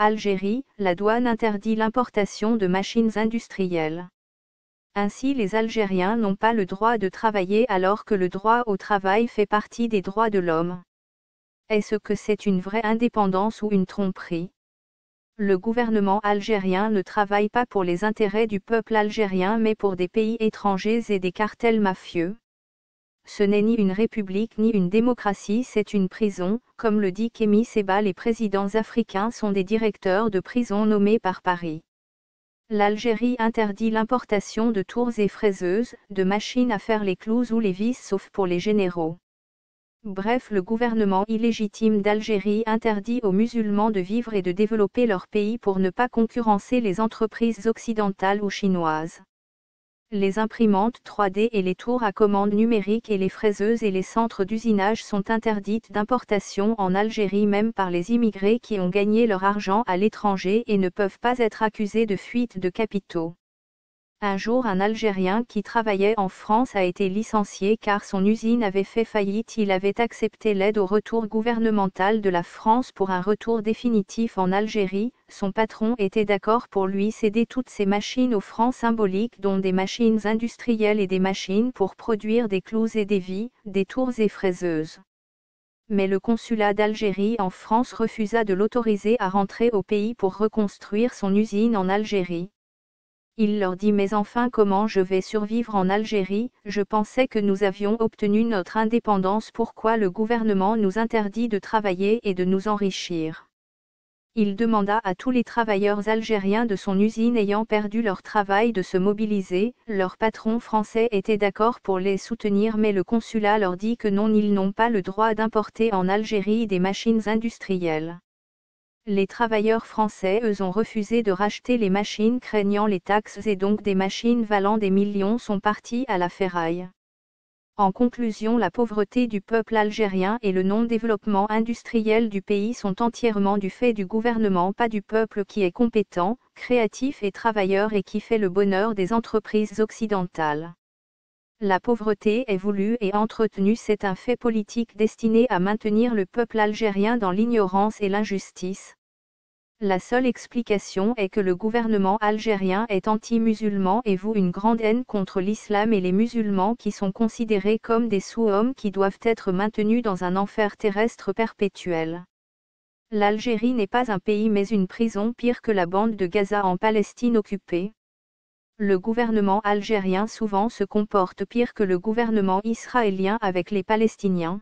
Algérie, la douane interdit l'importation de machines industrielles. Ainsi les Algériens n'ont pas le droit de travailler alors que le droit au travail fait partie des droits de l'homme. Est-ce que c'est une vraie indépendance ou une tromperie? Le gouvernement algérien ne travaille pas pour les intérêts du peuple algérien mais pour des pays étrangers et des cartels mafieux. Ce n'est ni une république ni une démocratie, c'est une prison, comme le dit Kémy Séba. Les présidents africains sont des directeurs de prison nommés par Paris. L'Algérie interdit l'importation de tours et fraiseuses, de machines à faire les clous ou les vis sauf pour les généraux. Bref, le gouvernement illégitime d'Algérie interdit aux musulmans de vivre et de développer leur pays pour ne pas concurrencer les entreprises occidentales ou chinoises. Les imprimantes 3D et les tours à commande numérique et les fraiseuses et les centres d'usinage sont interdites d'importation en Algérie même par les immigrés qui ont gagné leur argent à l'étranger et ne peuvent pas être accusés de fuite de capitaux. Un jour, un Algérien qui travaillait en France a été licencié car son usine avait fait faillite. Il avait accepté l'aide au retour gouvernemental de la France pour un retour définitif en Algérie. Son patron était d'accord pour lui céder toutes ses machines aux francs symboliques, dont des machines industrielles et des machines pour produire des clous et des vis, des tours et fraiseuses. Mais le consulat d'Algérie en France refusa de l'autoriser à rentrer au pays pour reconstruire son usine en Algérie. Il leur dit: mais enfin, comment je vais survivre en Algérie? Je pensais que nous avions obtenu notre indépendance, pourquoi le gouvernement nous interdit de travailler et de nous enrichir? Il demanda à tous les travailleurs algériens de son usine ayant perdu leur travail de se mobiliser. Leur patron français était d'accord pour les soutenir mais le consulat leur dit que non, ils n'ont pas le droit d'importer en Algérie des machines industrielles. Les travailleurs français, eux, ont refusé de racheter les machines craignant les taxes et donc des machines valant des millions sont parties à la ferraille. En conclusion, la pauvreté du peuple algérien et le non-développement industriel du pays sont entièrement du fait du gouvernement, pas du peuple qui est compétent, créatif et travailleur et qui fait le bonheur des entreprises occidentales. La pauvreté est voulue et entretenue, c'est un fait politique destiné à maintenir le peuple algérien dans l'ignorance et l'injustice. La seule explication est que le gouvernement algérien est anti-musulman et voue une grande haine contre l'islam et les musulmans qui sont considérés comme des sous-hommes qui doivent être maintenus dans un enfer terrestre perpétuel. L'Algérie n'est pas un pays mais une prison, pire que la bande de Gaza en Palestine occupée. Le gouvernement algérien souvent se comporte pire que le gouvernement israélien avec les Palestiniens.